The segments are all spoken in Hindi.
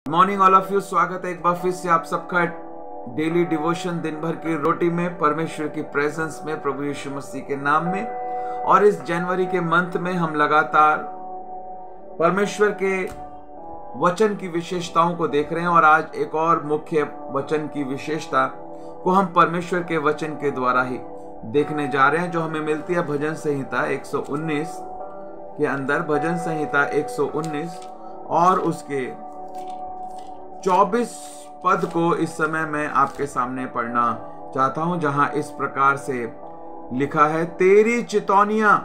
मॉर्निंग ऑल ऑफ यू, स्वागत है एक बार फिर से आप सबका डेली डिवोशन दिन भर की रोटी में, परमेश्वर की प्रेजेंस में, प्रभु यीशु मसीह के नाम में। और इस जनवरी के मंथ में हम लगातार परमेश्वर के वचन की विशेषताओं को देख रहे हैं और आज एक और मुख्य वचन की विशेषता को हम परमेश्वर के वचन के द्वारा ही देखने जा रहे हैं, जो हमें मिलती है भजन संहिता 119 के अंदर। भजन संहिता 119 और उसके 24 पद को इस समय मैं आपके सामने पढ़ना चाहता हूं, जहां इस प्रकार से लिखा है, तेरी चितौनियां,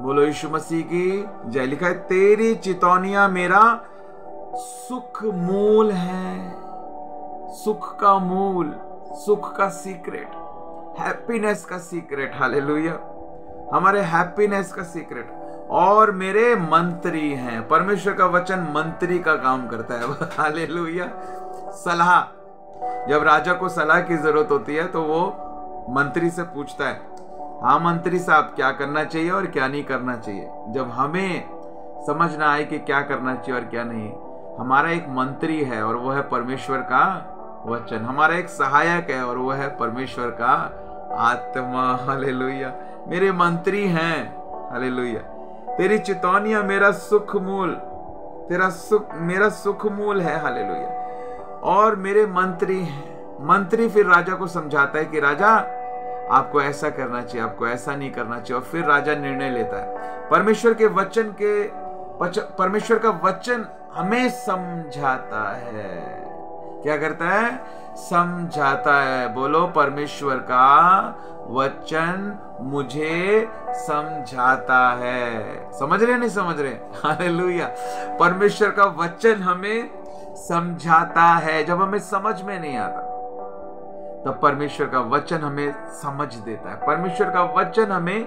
बोलो यीशु मसीह की जय। लिखा है, तेरी चितौनियां मेरा सुख मूल है। सुख का मूल, सुख का सीक्रेट, हैप्पीनेस का सीक्रेट, हालेलुया, हमारे हैप्पीनेस का सीक्रेट और मेरे मंत्री हैं। परमेश्वर का वचन मंत्री का काम करता है, हालेलुया। सलाह, जब राजा को सलाह की जरूरत होती है तो वो मंत्री से पूछता है, हाँ मंत्री साहब क्या करना चाहिए और क्या नहीं करना चाहिए। जब हमें समझ ना आए कि क्या करना चाहिए और क्या नहीं, हमारा एक मंत्री है और वो है परमेश्वर का वचन। हमारा एक सहायक है और वो है परमेश्वर का आत्मा, हालेलुया। मेरे मंत्री हैं, हालेलुया। तेरी चितौनियां मेरा सुख मूल, तेरा सुख मेरा सुख मूल है, हालेलुया। और मेरे मंत्री हैं। मंत्री फिर राजा को समझाता है कि राजा आपको ऐसा करना चाहिए, आपको ऐसा नहीं करना चाहिए, और फिर राजा निर्णय लेता है। परमेश्वर का वचन हमें समझाता है। क्या करता है? समझाता है। बोलो, परमेश्वर का वचन मुझे समझाता है। समझ रहे नहीं समझ रहे? हालेलुया। परमेश्वर का वचन हमें समझाता है। जब हमें समझ में नहीं आता तब परमेश्वर का वचन हमें समझ देता है। परमेश्वर का वचन हमें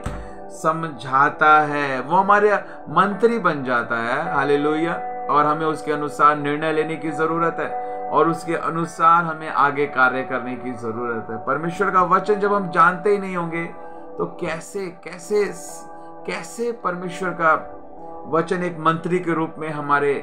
समझाता है, वो हमारे मंत्री बन जाता है, हालेलुया। और हमें उसके अनुसार निर्णय लेने की जरूरत है और उसके अनुसार हमें आगे कार्य करने की जरूरत है। परमेश्वर का वचन जब हम जानते ही नहीं होंगे तो कैसे कैसे कैसे परमेश्वर का वचन एक मंत्री के रूप में हमारे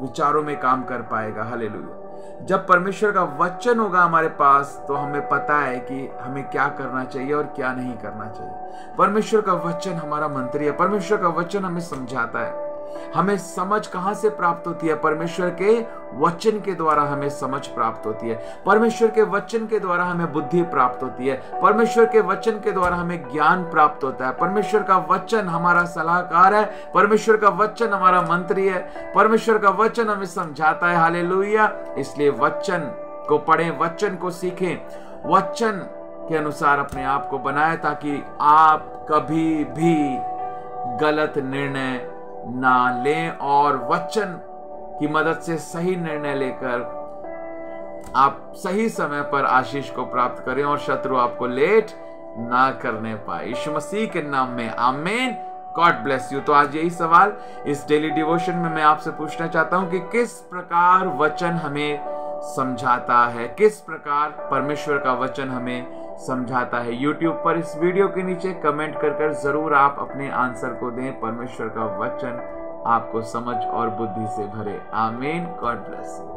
विचारों में काम कर पाएगा, हालेलुया। जब परमेश्वर का वचन होगा हमारे पास तो हमें पता है कि हमें क्या करना चाहिए और क्या नहीं करना चाहिए। परमेश्वर का वचन हमारा मंत्री है। परमेश्वर का वचन हमें समझाता है। हमें समझ कहां से प्राप्त होती है? परमेश्वर के वचन के द्वारा हमें समझ प्राप्त होती है। परमेश्वर के वचन के द्वारा हमें बुद्धि प्राप्त होती है। परमेश्वर के वचन के द्वारा हमें ज्ञान प्राप्त होता है। परमेश्वर का वचन हमारा सलाहकार है। परमेश्वर का वचन हमारा मंत्री है। परमेश्वर का वचन हमें समझाता है, हालेलुया। इसलिए वचन को पढ़ें, वचन को सीखें, वचन के अनुसार अपने आप को बनाएं, ताकि आप कभी भी गलत निर्णय ना लें और वचन की मदद से सही निर्णय लेकर आप सही समय पर आशीष को प्राप्त करें और शत्रु आपको लेट ना करने पाए। यीशु मसीह के नाम में आमीन। God bless you. तो आज यही सवाल इस डेली डिवोशन में मैं आपसे पूछना चाहता हूं कि किस प्रकार वचन हमें समझाता है, किस प्रकार परमेश्वर का वचन हमें समझाता है। YouTube पर इस वीडियो के नीचे कमेंट कर जरूर आप अपने आंसर को दें। परमेश्वर का वचन आपको समझ और बुद्धि से भरे। आमीन। God bless you.